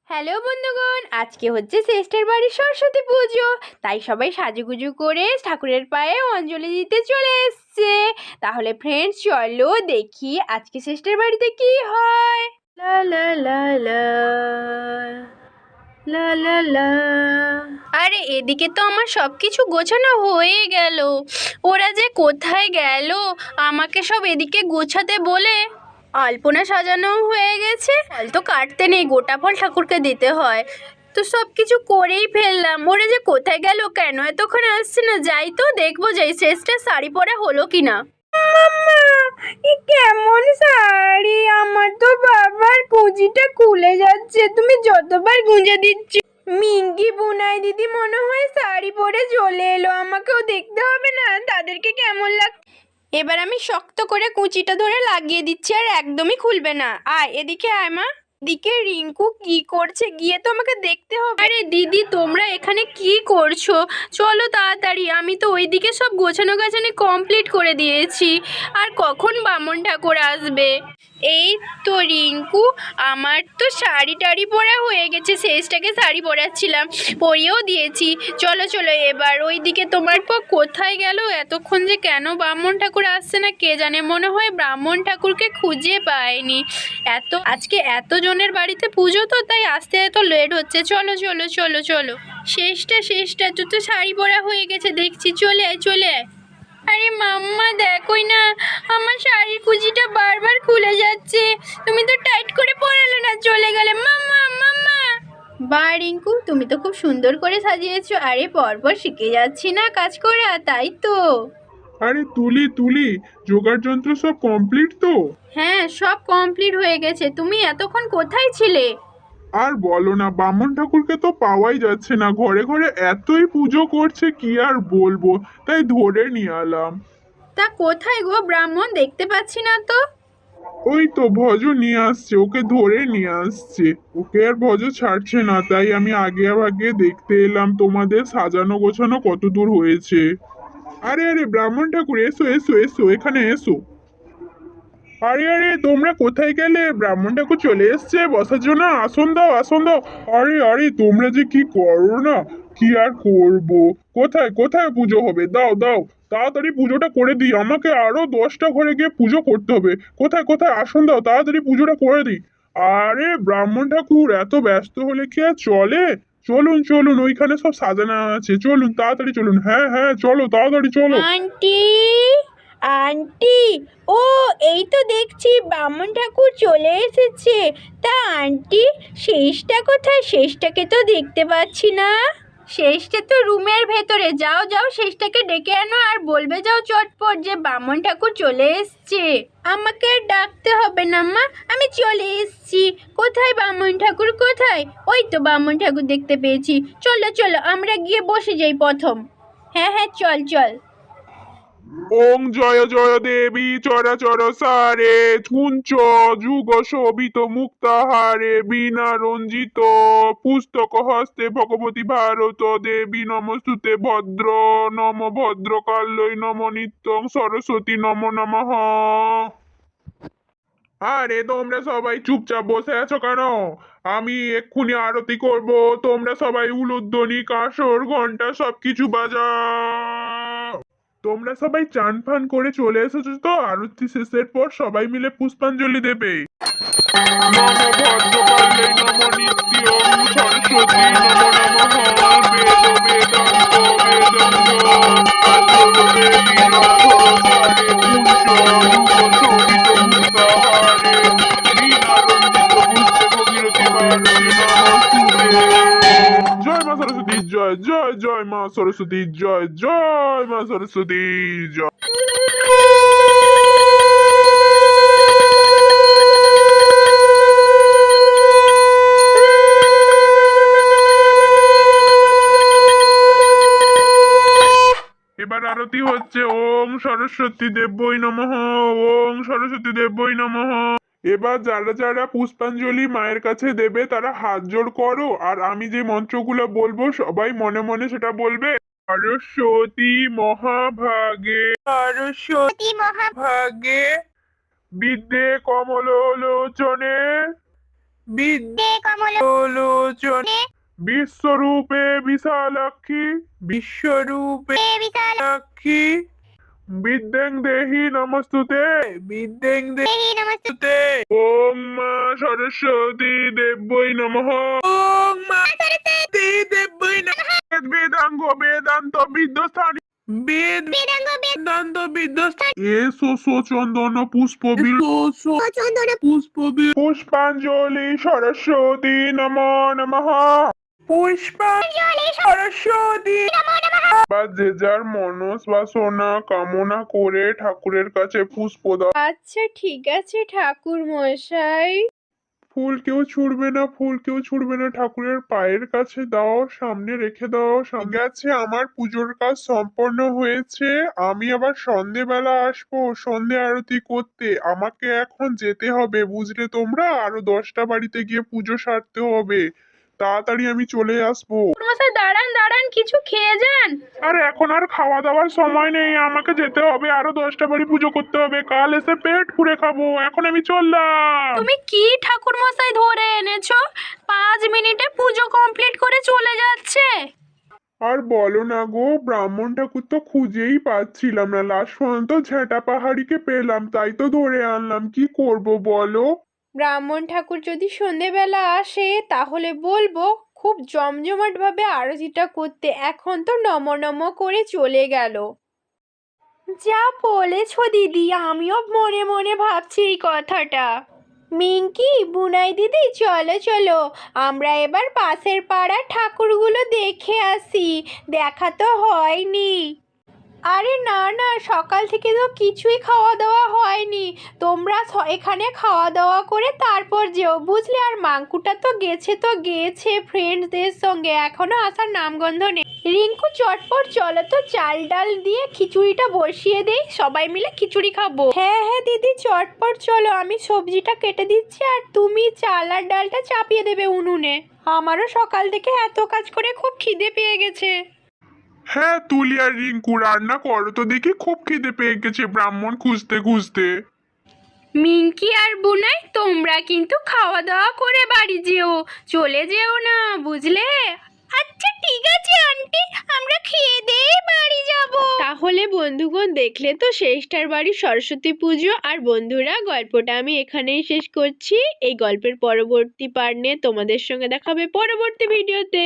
Hello বন্ধুগণ, আজকে হচ্ছে শ্রেষ্ঠের বাড়ির সরস্বতী পুজো। তাই সবাই সাজুগুজু করে ঠাকুরের পায়ে অঞ্জলি দিতে চলে এসছে। তাহলে ফ্রেন্ডস, চলো দেখি আজকে শ্রেষ্ঠের বাড়িতে কি হয়। লা লা লা লা লা লা লা। আরে এদিকে তো আমার সব কিছু গোছানো হয়ে গেল। ওরা যে কোথায় গেল আমাকে সব এদিকে গোছাতে বলে। আলপনা সাজানো হয়ে গেছে, ফল তো কাটতে নেই, গোটা ফল ঠাকুরকে দিতে হয়। তো সব কিছু করেই ফেললাম, ওরা যে কোথায় গেল, কেন এতক্ষণ আসছে না? যাই তো দেখবো, যাই শ্রেষ্ঠের শাড়ি পরা হলো কিনা। মাম্মা, এ কেমন শাড়ি? আমার তো বাবার কুঁচিটা খুলে যাচ্ছে, তুমি যতবার গুঁজে দিচ্ছ। মিঙ্কি বুনাই দিদি মনে হয় শাড়ি পরে চলে এলো, আমাকেও দেখতে হবে না তাদেরকে কেমন লাগ। এবার আমি শক্ত করে কুঁচিটা ধরে লাগিয়ে দিচ্ছি, আর একদমই খুলবে না। আয় এদিকে আয় মা। দিকে রিঙ্কু কি করছে, গিয়ে তো আমাকে দেখতে হবে। আরে দিদি, তোমরা এখানে কি করছো? চলো তাড়াতাড়ি, আমি তো ওইদিকে সব গোছানো গাছানো কমপ্লিট করে দিয়েছি। আর কখন বামন ঠাকুর আসবে? এই তো রিঙ্কু, আমার তো শাড়ি টাড়ি পরা হয়ে গেছে, শেষটাকে শাড়ি পরাচ্ছিলাম, পরিয়েও দিয়েছি। চলো চলো এবার ওইদিকে। তোমার পর কোথায় গেল এতক্ষণ, যে কেন ব্রাহ্মণ ঠাকুর আসছে না কে জানে, মনে হয় ব্রাহ্মণ ঠাকুরকে খুঁজে পায়নি। আজকে এতজনের বাড়িতে পুজো, তো তাই আসতে এত লেট হচ্ছে। চলো চলো চলো চলো, শেষটা তো শাড়ি পরা হয়ে গেছে দেখছি, চলে আয় চলে আয়। আরে মাম্মা, দেখোই না আমার শাড়ির কুচিটা বারবার খুলে যাচ্ছে, তুমি তো টাইট করে পরালে না, চলে গেলে। মাম্মা মাম্মা। বা রিঙ্কু, তুমি তো খুব সুন্দর করে সাজিয়েছো। আরে পরপর শিখে যাচ্ছি না কাজ করা, তাই তো। আরে তুলি তুলি, জোগাড় যন্ত্র সব কমপ্লিট তো? হ্যাঁ, সব কমপ্লিট হয়ে গেছে। তুমি এতক্ষণ কোথায় ছিলে? আর বলো না, বামন ঠাকুরকে তো পাওয়াই যাচ্ছে না, ঘরে ঘরে এতই পুজো করছে কি আর বলবো, তাই ধরে নিয়ে এলাম। তা কোথায় গো ব্রাহ্মণ, দেখতে পাচ্ছি না তো। ওই তো ভজ নিয়ে আসছে, ওকে ধরে নিয়ে আসছে। ওকে আর ভজ ছাড়ছে না, তাই আমি আগে ভাগে দেখতে এলাম তোমাদের সাজানো গোছানো কত দূর হয়েছে। আরে আরে ব্রাহ্মণ ঠাকুর, এসো এসো এসো, এখানে এসো। আরে আরে, তোমরা কোথায় গেলে? ব্রাহ্মণ ঠাকুর চলে এসছে, বসার জন্য আসন দাও আসন দাও। আরে আরে, তোমরা যে কি করো না, কি আর করব। কোথায় কোথায় পুজো হবে? দাও দাও, তাড়াতাড়ি পুজোটা করে দিই, আমাকে আরো 10টা ঘরে গিয়ে পুজো করতে হবে। কোথায় কোথায় আসন দাও, তাড়াতাড়ি পুজোটা করে দিই। আরে ব্রাহ্মণ ঠাকুর, এত ব্যস্ত হলে কি আর চলে? চলুন চলুন, ওইখানে সব সাজানো আছে, চলুন তাড়াতাড়ি চলুন। হ্যাঁ হ্যাঁ, চলো তাড়াতাড়ি চলো। আন্টি, আন্টি, ও এই তো দেখছি বামন ঠাকুর চলে এসেছে। তা আন্টি, শেষটা কোথায়? শেষটাকে তো দেখতে পাচ্ছি না। শেষটা তো রুমের ভেতরে, যাও যাও শেষটাকে ডেকে আনো, আর বলবে যাও চটপট যে বামন ঠাকুর চলে এসছে। আমাকে আর ডাকতে হবে না মা, আমি চলে এসছি। কোথায় বামন ঠাকুর, কোথায়? ওই তো বামন ঠাকুর দেখতে পেয়েছি। চলো চলো, আমরা গিয়ে বসে যাই প্রথম। হ্যাঁ হ্যাঁ, চল চল। ওং জয় জয় দেবী চরাচর সারে, কুঞ্চ যুগ শোভিত মুক্তাহারে, বীণা রঞ্জিত পুস্তক হস্তে ভগবতী ভারত দেবী নমস্তুতে ভদ্র নম ভদ্রকাল্যই নম নিত্যং সরস্বতী নম নমঃ। আরে তোমরা সবাই চুপচাপ বসে আছো কেন? আমি এক্ষুনি আরতি করব, তোমরা সবাই উলুধ্বনি কাসর ঘন্টা সবকিছু বাজাও। তোমরা সবাই চান ফান করে চলে এসেছো তো? আরতি শেষের পর সবাই মিলে পুষ্পাঞ্জলি দেবে। নম ভদ্রকাল্যে নম নিত্যং সরস্বতী নম নমঃ। বেদ বেদান্ত বেদাঙ্গ দেবী নমঃ। কুঞ্চ যুগ শোভিত মুক্তাহারে, বীণা রঞ্জিত পুষ্পে ভগীরথী ভারতী নমস্তুতে। জয় মা সরস্বতী, জয় জয় জয় মা সরস্বতী, জয় জয় মা সরস্বতী, জয়। এবার আরতি হচ্ছে। ওম সরস্বতী দেবৈ নমঃ, ওম সরস্বতী দেবৈ নমঃ। এবার যারা যারা পুষ্পাঞ্জলি মায়ের কাছে দেবে তারা হাত জোড় করো, আর আমি যে মন্ত্রগুলো বলবো সবাই মনে মনে সেটা বলবে। সরস্বতী মহাভাগে, সরস্বতী মহাভাগে, বিদ্যে কমলোচনে, বিদ্যে কমলোচনে বিশ্বরূপে বিশালাক্ষী বিশ্বরূপে বিশালাক্ষী বিদ্যাং দেহি নমস্তুতে বিদ্যেং দেহি নমস্তুতে ওম মা সরস্বতী দেব্যৈ নমঃ ওম মা সরস্বতী দেব্যৈ নমঃ বেদাঙ্গ বেদান্ত বিদ্যস্থানী বেদাঙ্গ বেদান্ত বিদ্যস্থান এসো চন্দন পুষ্প চন্দন পুষ্প পুষ্পাঞ্জলি সরস্বতী নমো নমঃ পুষ্পাঞ্জলি সরস্বতী নমো নমঃ বা যে যার মনস বাসনা কামনা করে ঠাকুরের কাছে পুষ্প দাও। আচ্ছা ঠিক আছে ঠাকুর মশাই। ফুল কেউ ছুড়বে না ঠাকুরের পায়ের কাছে দাও, সামনে রেখে দাও। ঠিক আছে, আমার পুজোর কাজ সম্পন্ন হয়েছে। আমি আবার সন্ধেবেলা আসবো সন্ধে আরতি করতে। আমাকে এখন যেতে হবে, বুঝলে তোমরা? আরো 10টা বাড়িতে গিয়ে পুজো সারতে হবে। তাড়াতাড়ি আমি চলে আসবো। মশাই দাঁড়ান দাঁড়ান, কিছু খেয়ে যান। আর এখন আর খাওয়া দাওয়ার সময় নেই, আমাকে যেতে হবে, আরো 10টা বাড়ি পুজো করতে হবে। কাল এসে পেট পুড়ে খাবো। এখন আমি চললাম। তুমি কি ঠাকুর মশাই ধরে এনেছো? 5 মিনিটে পুজো কমপ্লিট করে চলে যাচ্ছে। আর বলো না গো, ব্রাহ্মণ ঠাকুর তো খুঁজেই পাচ্ছিলাম না। লাস্ট পর্যন্ত ঝেঁটা পাহাড়িকে পেলাম, তাই তো ধরে আনলাম। কি করব বলো? ব্রাহ্মণ ঠাকুর যদি সন্ধেবেলা আসে তাহলে বলবো খুব জমজমাটভাবে আরতিটা করতে। এখন তো নমো নমো করে চলে গেল। যা বলেছো দিদি, আমিও মনে মনে ভাবছি এই কথাটা। মিঙ্কি, বুনাই দিদি, চলো চলো আমরা এবার পাশের পাড়ার ঠাকুরগুলো দেখে আসি। দেখা তো হয়নি। আরে না না, সকাল থেকে তো কিছুই খাওয়া দাওয়া হয়নি। তোমরা এখানে খাওয়া দাওয়া করে তারপর যেও, বুঝলে? আর মাঙ্কুটা তো গেছে ফ্রেন্ডসদের সঙ্গে, এখনো আসার নামগন্ধ নেই। রিঙ্কু, চটপট চলো তো, চাল ডাল দিয়ে খিচুড়িটা বসিয়ে দেই, সবাই মিলে খিচুড়ি খাবো। হ্যাঁ হ্যাঁ দিদি, চটপট চলো, আমি সবজিটা কেটে দিচ্ছি আর তুমি চাল আর ডালটা চাপিয়ে দেবে উনুনে। আমারও সকাল থেকে এত কাজ করে খুব খিদে পেয়ে গেছে। হ্যাঁ, তুলি আর রিঙ্কু রান্না করো তো দেখি, খুব খিদে পেয়ে গেছে ব্রাহ্মণ খুঁজতে খুঁজতে। মিঙ্কি আর বুনাই, তোমরা কিন্তু খাওয়া দাওয়া করে বাড়ি যেও, চলে যেও না, বুঝলে? আচ্ছা ঠিক আছে আন্টি, আমরা খেয়ে দিয়ে বাড়ি যাব। তাহলে বন্ধুগণ, দেখলে তো শেষটার বাড়ি সরস্বতী পুজো। আর বন্ধুরা, গল্পটা আমি এখানেই শেষ করছি। এই গল্পের পরবর্তী পার্ট নিয়ে তোমাদের সঙ্গে দেখা হবে পরবর্তী ভিডিওতে।